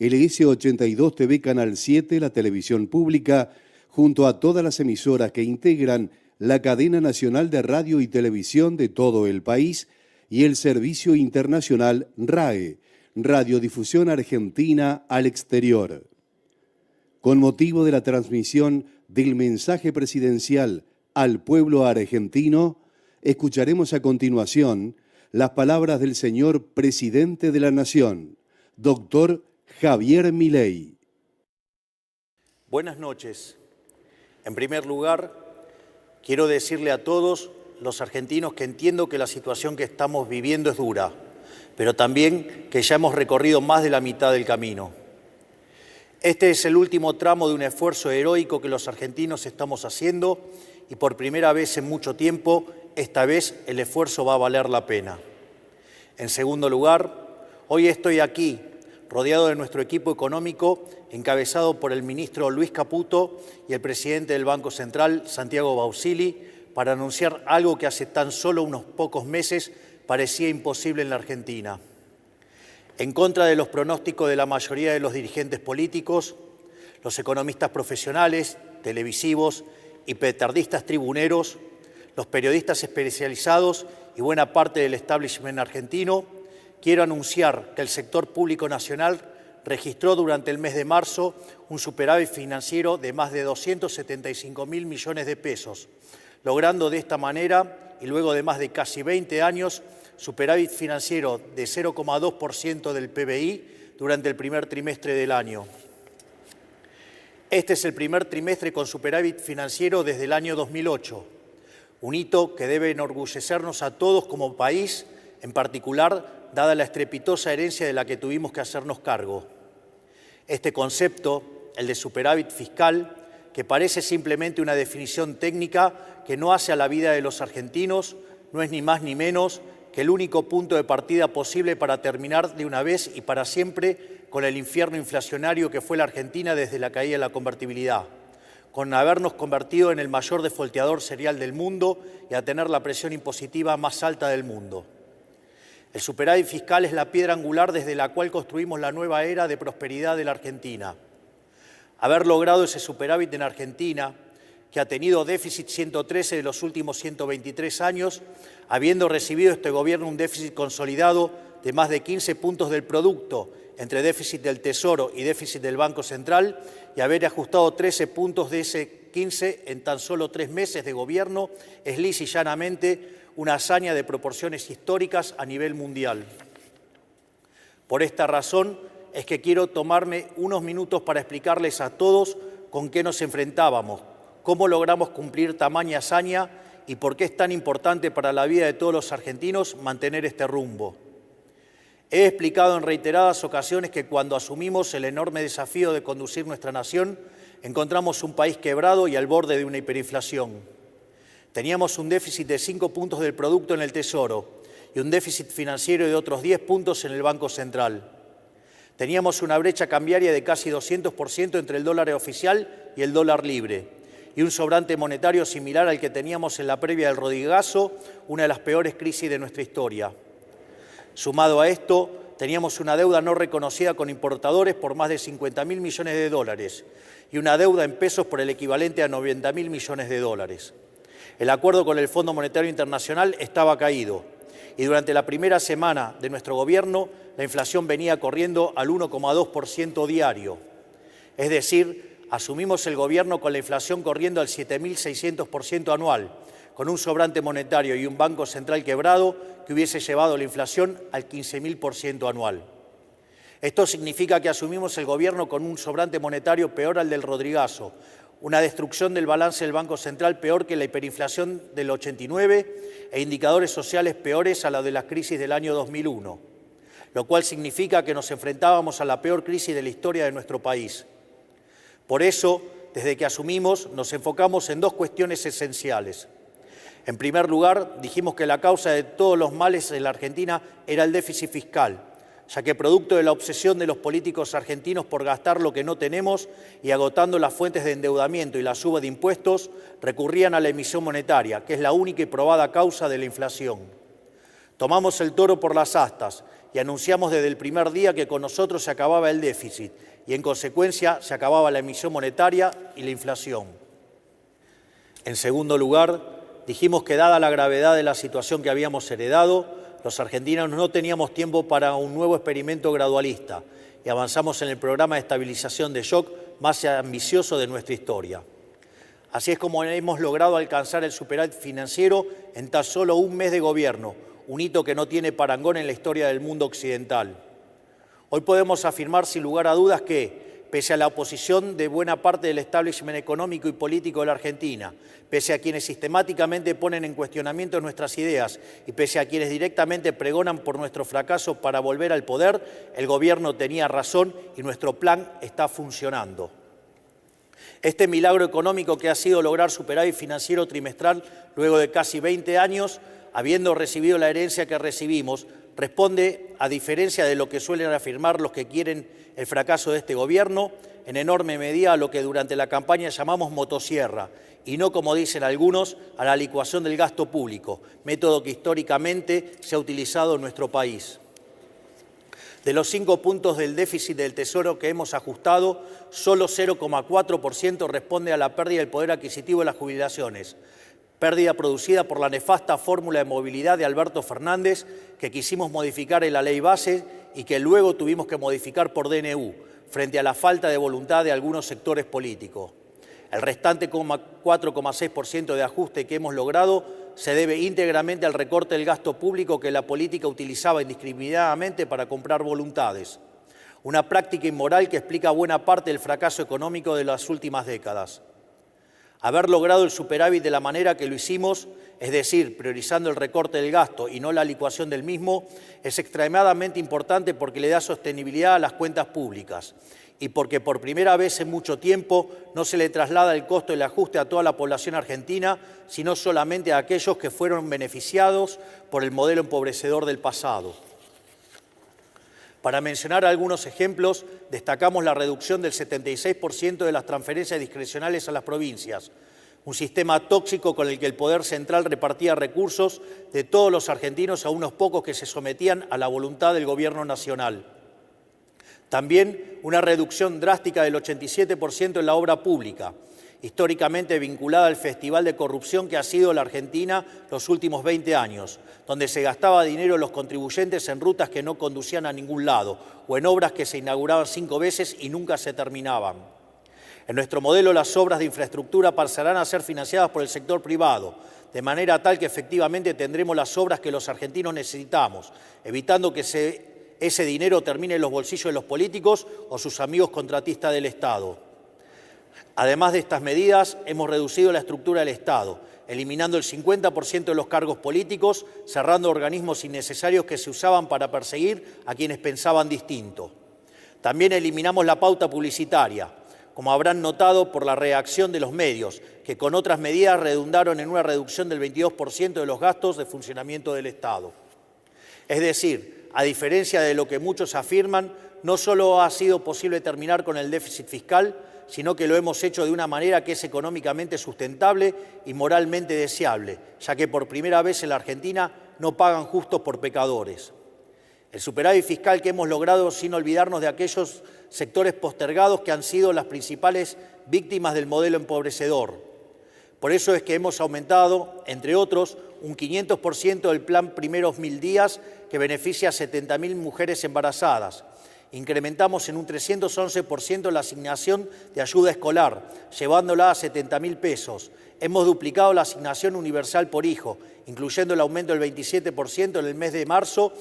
LS82 TV Canal 7, la televisión pública, junto a todas las emisoras que integran la cadena nacional de radio y televisión de todo el país y el servicio internacional RAE, Radiodifusión Argentina al Exterior. Con motivo de la transmisión del mensaje presidencial al pueblo argentino, escucharemos a continuación las palabras del señor Presidente de la Nación, doctor Javier Milei. Buenas noches. En primer lugar, quiero decirle a todos los argentinos que entiendo que la situación que estamos viviendo es dura, pero también que ya hemos recorrido más de la mitad del camino. Este es el último tramo de un esfuerzo heroico que los argentinos estamos haciendo y por primera vez en mucho tiempo, esta vez el esfuerzo va a valer la pena. En segundo lugar, hoy estoy aquí, rodeado de nuestro equipo económico, encabezado por el ministro Luis Caputo y el presidente del Banco Central, Santiago Bausili, para anunciar algo que hace tan solo unos pocos meses parecía imposible en la Argentina. En contra de los pronósticos de la mayoría de los dirigentes políticos, los economistas profesionales, televisivos y petardistas tribuneros, los periodistas especializados y buena parte del establishment argentino, quiero anunciar que el sector público nacional registró durante el mes de marzo un superávit financiero de más de 275.000 millones de pesos, logrando de esta manera, y luego de más de casi 20 años, superávit financiero de 0,2% del PBI durante el primer trimestre del año. Este es el primer trimestre con superávit financiero desde el año 2008, un hito que debe enorgullecernos a todos como país, en particular, dada la estrepitosa herencia de la que tuvimos que hacernos cargo. Este concepto, el de superávit fiscal, que parece simplemente una definición técnica que no hace a la vida de los argentinos, no es ni más ni menos que el único punto de partida posible para terminar de una vez y para siempre con el infierno inflacionario que fue la Argentina desde la caída de la convertibilidad, con habernos convertido en el mayor defolteador serial del mundo y a tener la presión impositiva más alta del mundo. El superávit fiscal es la piedra angular desde la cual construimos la nueva era de prosperidad de la Argentina. Haber logrado ese superávit en Argentina, que ha tenido déficit 113 de los últimos 123 años, habiendo recibido este gobierno un déficit consolidado de más de 15 puntos del producto, entre déficit del Tesoro y déficit del Banco Central, y haber ajustado 13 puntos de ese 15 en tan solo 3 meses de gobierno, es lisa y llanamente una hazaña de proporciones históricas a nivel mundial. Por esta razón es que quiero tomarme unos minutos para explicarles a todos con qué nos enfrentábamos, cómo logramos cumplir tamaña hazaña y por qué es tan importante para la vida de todos los argentinos mantener este rumbo. He explicado en reiteradas ocasiones que cuando asumimos el enorme desafío de conducir nuestra nación, encontramos un país quebrado y al borde de una hiperinflación. Teníamos un déficit de 5 puntos del producto en el Tesoro y un déficit financiero de otros 10 puntos en el Banco Central. Teníamos una brecha cambiaria de casi 200% entre el dólar oficial y el dólar libre, y un sobrante monetario similar al que teníamos en la previa del Rodrigazo, una de las peores crisis de nuestra historia. Sumado a esto, teníamos una deuda no reconocida con importadores por más de 50.000 millones de dólares y una deuda en pesos por el equivalente a 90.000 millones de dólares. El acuerdo con el Fondo Monetario Internacional estaba caído y durante la primera semana de nuestro gobierno la inflación venía corriendo al 1,2% diario. Es decir, asumimos el gobierno con la inflación corriendo al 7.600% anual, con un sobrante monetario y un Banco Central quebrado que hubiese llevado la inflación al 15.000% anual. Esto significa que asumimos el gobierno con un sobrante monetario peor al del Rodrigazo, una destrucción del balance del Banco Central peor que la hiperinflación del 89 e indicadores sociales peores a la de la crisis del año 2001, lo cual significa que nos enfrentábamos a la peor crisis de la historia de nuestro país. Por eso, desde que asumimos, nos enfocamos en dos cuestiones esenciales. En primer lugar, dijimos que la causa de todos los males en la Argentina era el déficit fiscal, ya que producto de la obsesión de los políticos argentinos por gastar lo que no tenemos y agotando las fuentes de endeudamiento y la suba de impuestos, recurrían a la emisión monetaria, que es la única y probada causa de la inflación. Tomamos el toro por las astas y anunciamos desde el primer día que con nosotros se acababa el déficit y, en consecuencia, se acababa la emisión monetaria y la inflación. En segundo lugar, dijimos que, dada la gravedad de la situación que habíamos heredado, los argentinos no teníamos tiempo para un nuevo experimento gradualista y avanzamos en el programa de estabilización de shock más ambicioso de nuestra historia. Así es como hemos logrado alcanzar el superávit financiero en tan solo un mes de gobierno, un hito que no tiene parangón en la historia del mundo occidental. Hoy podemos afirmar sin lugar a dudas que, pese a la oposición de buena parte del establishment económico y político de la Argentina, pese a quienes sistemáticamente ponen en cuestionamiento nuestras ideas y pese a quienes directamente pregonan por nuestro fracaso para volver al poder, el gobierno tenía razón y nuestro plan está funcionando. Este milagro económico que ha sido lograr superávit financiero trimestral luego de casi 20 años, habiendo recibido la herencia que recibimos, responde, a diferencia de lo que suelen afirmar los que quieren el fracaso de este gobierno, en enorme medida a lo que durante la campaña llamamos motosierra, y no, como dicen algunos, a la licuación del gasto público, método que históricamente se ha utilizado en nuestro país. De los 5 puntos del déficit del Tesoro que hemos ajustado, solo 0,4% responde a la pérdida del poder adquisitivo de las jubilaciones, pérdida producida por la nefasta fórmula de movilidad de Alberto Fernández que quisimos modificar en la ley base y que luego tuvimos que modificar por DNU, frente a la falta de voluntad de algunos sectores políticos. El restante 4,6% de ajuste que hemos logrado se debe íntegramente al recorte del gasto público que la política utilizaba indiscriminadamente para comprar voluntades. Una práctica inmoral que explica buena parte del fracaso económico de las últimas décadas. Haber logrado el superávit de la manera que lo hicimos, es decir, priorizando el recorte del gasto y no la licuación del mismo, es extremadamente importante porque le da sostenibilidad a las cuentas públicas y porque por primera vez en mucho tiempo no se le traslada el costo del ajuste a toda la población argentina, sino solamente a aquellos que fueron beneficiados por el modelo empobrecedor del pasado. Para mencionar algunos ejemplos, destacamos la reducción del 76% de las transferencias discrecionales a las provincias, un sistema tóxico con el que el Poder Central repartía recursos de todos los argentinos a unos pocos que se sometían a la voluntad del Gobierno nacional. También una reducción drástica del 87% en la obra pública, históricamente vinculada al festival de corrupción que ha sido la Argentina los últimos 20 años, donde se gastaba dinero los contribuyentes en rutas que no conducían a ningún lado o en obras que se inauguraban 5 veces y nunca se terminaban. En nuestro modelo, las obras de infraestructura pasarán a ser financiadas por el sector privado, de manera tal que efectivamente tendremos las obras que los argentinos necesitamos, evitando que ese dinero termine en los bolsillos de los políticos o sus amigos contratistas del Estado. Además de estas medidas, hemos reducido la estructura del Estado, eliminando el 50% de los cargos políticos, cerrando organismos innecesarios que se usaban para perseguir a quienes pensaban distinto. También eliminamos la pauta publicitaria, como habrán notado por la reacción de los medios, que con otras medidas redundaron en una reducción del 22% de los gastos de funcionamiento del Estado. Es decir, a diferencia de lo que muchos afirman, no solo ha sido posible terminar con el déficit fiscal, sino que lo hemos hecho de una manera que es económicamente sustentable y moralmente deseable, ya que por primera vez en la Argentina no pagan justos por pecadores. El superávit fiscal que hemos logrado sin olvidarnos de aquellos sectores postergados que han sido las principales víctimas del modelo empobrecedor. Por eso es que hemos aumentado, entre otros, un 500% del plan Primeros 1000 días que beneficia a 70.000 mujeres embarazadas. Incrementamos en un 311% la asignación de ayuda escolar, llevándola a 70.000 pesos. Hemos duplicado la asignación universal por hijo, incluyendo el aumento del 27% en el mes de marzo.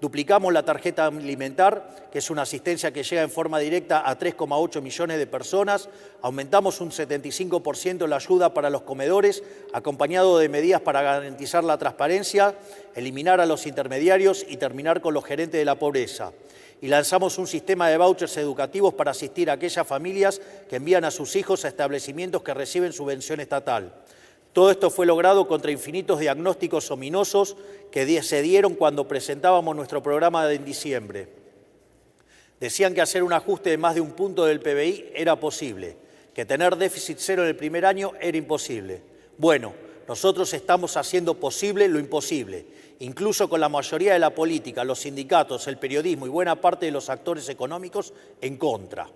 Duplicamos la tarjeta alimentar, que es una asistencia que llega en forma directa a 3,8 millones de personas. Aumentamos un 75% la ayuda para los comedores, acompañado de medidas para garantizar la transparencia, eliminar a los intermediarios y terminar con los gerentes de la pobreza. Y lanzamos un sistema de vouchers educativos para asistir a aquellas familias que envían a sus hijos a establecimientos que reciben subvención estatal. Todo esto fue logrado contra infinitos diagnósticos ominosos que se dieron cuando presentábamos nuestro programa en diciembre. Decían que hacer un ajuste de más de un punto del PBI era posible, que tener déficit cero en el primer año era imposible. Bueno, Nosotros estamos haciendo posible lo imposible, incluso con la mayoría de la política, los sindicatos, el periodismo y buena parte de los actores económicos en contra.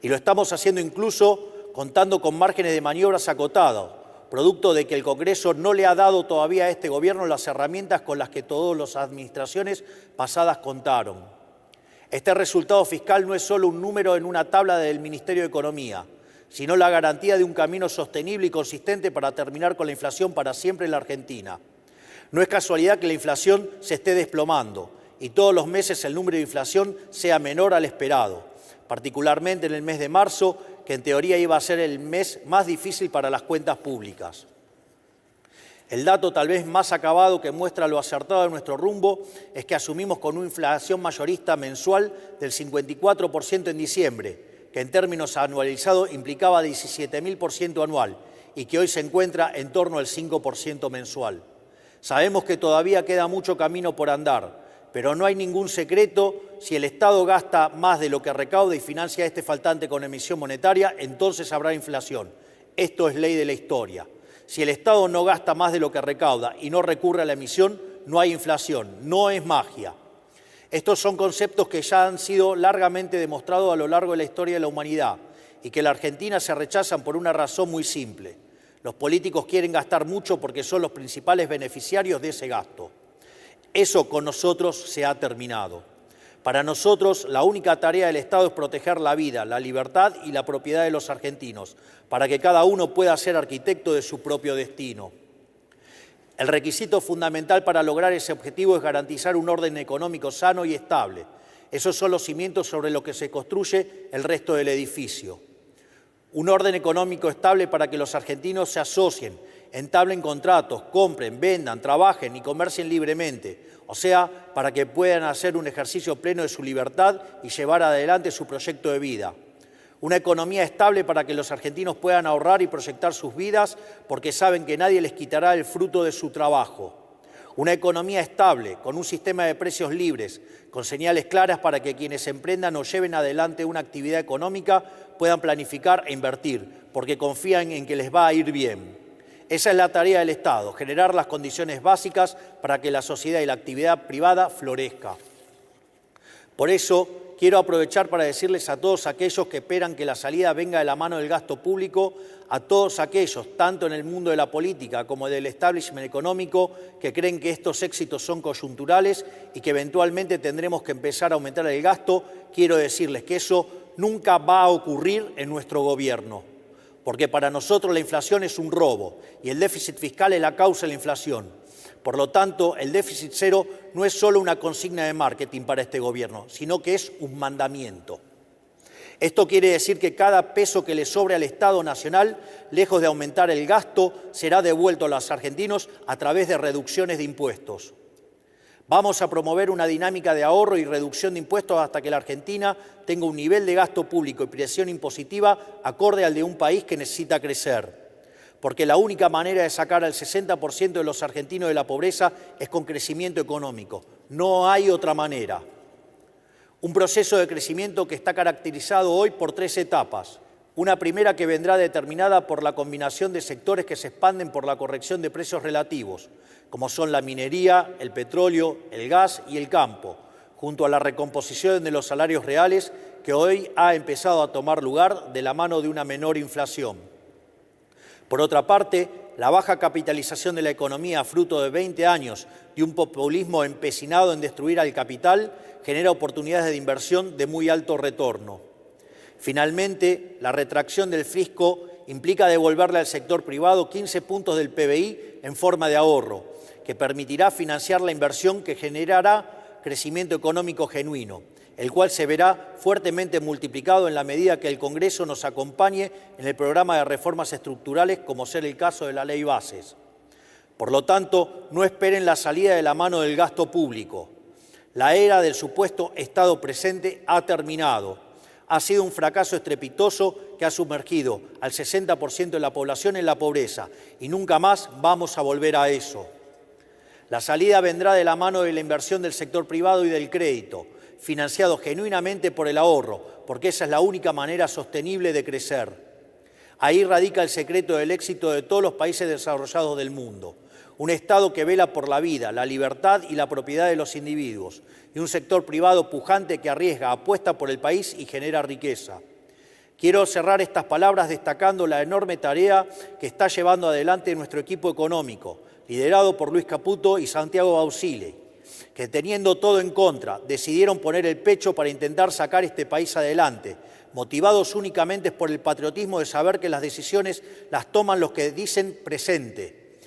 Y lo estamos haciendo incluso contando con márgenes de maniobras acotados, producto de que el Congreso no le ha dado todavía a este Gobierno las herramientas con las que todas las administraciones pasadas contaron. Este resultado fiscal no es solo un número en una tabla del Ministerio de Economía, sino la garantía de un camino sostenible y consistente para terminar con la inflación para siempre en la Argentina. No es casualidad que la inflación se esté desplomando y todos los meses el número de inflación sea menor al esperado, particularmente en el mes de marzo, que en teoría iba a ser el mes más difícil para las cuentas públicas. El dato tal vez más acabado que muestra lo acertado de nuestro rumbo es que asumimos con una inflación mayorista mensual del 54% en diciembre, que en términos anualizados implicaba 17.000% anual y que hoy se encuentra en torno al 5% mensual. Sabemos que todavía queda mucho camino por andar, pero no hay ningún secreto: si el Estado gasta más de lo que recauda y financia este faltante con emisión monetaria, entonces habrá inflación. Esto es ley de la historia. Si el Estado no gasta más de lo que recauda y no recurre a la emisión, no hay inflación, no es magia. Estos son conceptos que ya han sido largamente demostrados a lo largo de la historia de la humanidad y que en la Argentina se rechazan por una razón muy simple. Los políticos quieren gastar mucho porque son los principales beneficiarios de ese gasto. Eso con nosotros se ha terminado. Para nosotros, la única tarea del Estado es proteger la vida, la libertad y la propiedad de los argentinos, para que cada uno pueda ser arquitecto de su propio destino. El requisito fundamental para lograr ese objetivo es garantizar un orden económico sano y estable. Esos son los cimientos sobre los que se construye el resto del edificio. Un orden económico estable para que los argentinos se asocien, entablen contratos, compren, vendan, trabajen y comercien libremente, o sea, para que puedan hacer un ejercicio pleno de su libertad y llevar adelante su proyecto de vida. Una economía estable para que los argentinos puedan ahorrar y proyectar sus vidas porque saben que nadie les quitará el fruto de su trabajo. Una economía estable, con un sistema de precios libres, con señales claras para que quienes emprendan o lleven adelante una actividad económica puedan planificar e invertir, porque confían en que les va a ir bien. Esa es la tarea del Estado, generar las condiciones básicas para que la sociedad y la actividad privada florezca. Por eso, quiero aprovechar para decirles a todos aquellos que esperan que la salida venga de la mano del gasto público, a todos aquellos, tanto en el mundo de la política como del establishment económico, que creen que estos éxitos son coyunturales y que eventualmente tendremos que empezar a aumentar el gasto, quiero decirles que eso nunca va a ocurrir en nuestro gobierno, porque para nosotros la inflación es un robo y el déficit fiscal es la causa de la inflación. Por lo tanto, el déficit cero no es solo una consigna de marketing para este gobierno, sino que es un mandamiento. Esto quiere decir que cada peso que le sobre al Estado Nacional, lejos de aumentar el gasto, será devuelto a los argentinos a través de reducciones de impuestos. Vamos a promover una dinámica de ahorro y reducción de impuestos hasta que la Argentina tenga un nivel de gasto público y presión impositiva acorde al de un país que necesita crecer. Porque la única manera de sacar al 60% de los argentinos de la pobreza es con crecimiento económico. No hay otra manera. Un proceso de crecimiento que está caracterizado hoy por 3 etapas. Una primera que vendrá determinada por la combinación de sectores que se expanden por la corrección de precios relativos, como son la minería, el petróleo, el gas y el campo, junto a la recomposición de los salarios reales que hoy ha empezado a tomar lugar de la mano de una menor inflación. Por otra parte, la baja capitalización de la economía, fruto de 20 años de un populismo empecinado en destruir al capital, genera oportunidades de inversión de muy alto retorno. Finalmente, la retracción del fisco implica devolverle al sector privado 15 puntos del PBI en forma de ahorro, que permitirá financiar la inversión que generará crecimiento económico genuino, el cual se verá fuertemente multiplicado en la medida que el Congreso nos acompañe en el programa de reformas estructurales, como ser el caso de la Ley Bases. Por lo tanto, no esperen la salida de la mano del gasto público. La era del supuesto Estado presente ha terminado. Ha sido un fracaso estrepitoso que ha sumergido al 60% de la población en la pobreza y nunca más vamos a volver a eso. La salida vendrá de la mano de la inversión del sector privado y del crédito, financiado genuinamente por el ahorro, porque esa es la única manera sostenible de crecer. Ahí radica el secreto del éxito de todos los países desarrollados del mundo. Un Estado que vela por la vida, la libertad y la propiedad de los individuos, y un sector privado pujante que arriesga, apuesta por el país y genera riqueza. Quiero cerrar estas palabras destacando la enorme tarea que está llevando adelante nuestro equipo económico, liderado por Luis Caputo y Santiago Bausile, que teniendo todo en contra, decidieron poner el pecho para intentar sacar este país adelante, motivados únicamente por el patriotismo de saber que las decisiones las toman los que dicen presente.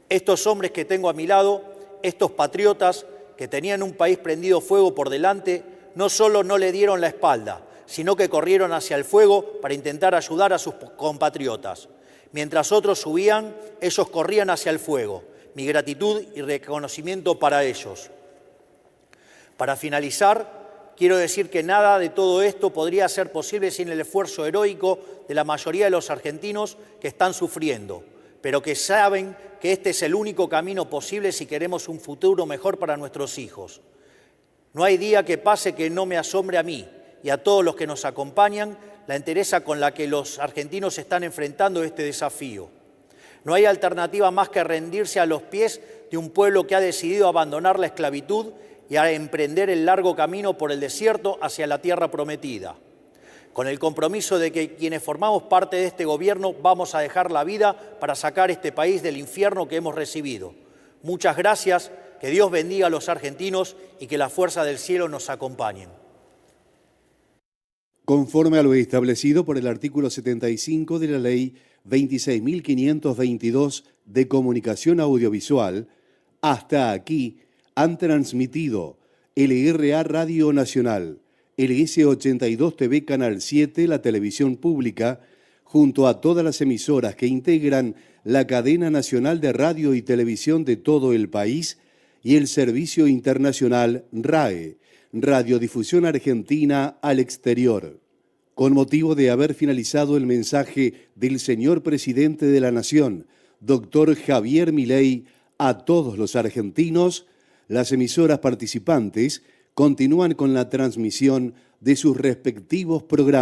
Estos hombres que tengo a mi lado, estos patriotas que tenían un país prendido fuego por delante, no solo no le dieron la espalda, sino que corrieron hacia el fuego para intentar ayudar a sus compatriotas. Mientras otros subían, ellos corrían hacia el fuego. Mi gratitud y reconocimiento para ellos. Para finalizar, quiero decir que nada de todo esto podría ser posible sin el esfuerzo heroico de la mayoría de los argentinos que están sufriendo, pero que saben que este es el único camino posible si queremos un futuro mejor para nuestros hijos. No hay día que pase que no me asombre a mí y a todos los que nos acompañan la entereza con la que los argentinos están enfrentando este desafío. No hay alternativa más que rendirse a los pies de un pueblo que ha decidido abandonar la esclavitud y a emprender el largo camino por el desierto hacia la tierra prometida. Con el compromiso de que quienes formamos parte de este gobierno vamos a dejar la vida para sacar este país del infierno que hemos recibido. Muchas gracias, que Dios bendiga a los argentinos y que la fuerza del cielo nos acompañen. Conforme a lo establecido por el artículo 75 de la Ley 26.522 de Comunicación Audiovisual, hasta aquí han transmitido LRA Radio Nacional, LS82 TV Canal 7, la televisión pública, junto a todas las emisoras que integran la cadena nacional de radio y televisión de todo el país y el servicio internacional RAE, Radiodifusión Argentina al Exterior. Con motivo de haber finalizado el mensaje del señor presidente de la Nación, doctor Javier Milei, a todos los argentinos, las emisoras participantes continúan con la transmisión de sus respectivos programas.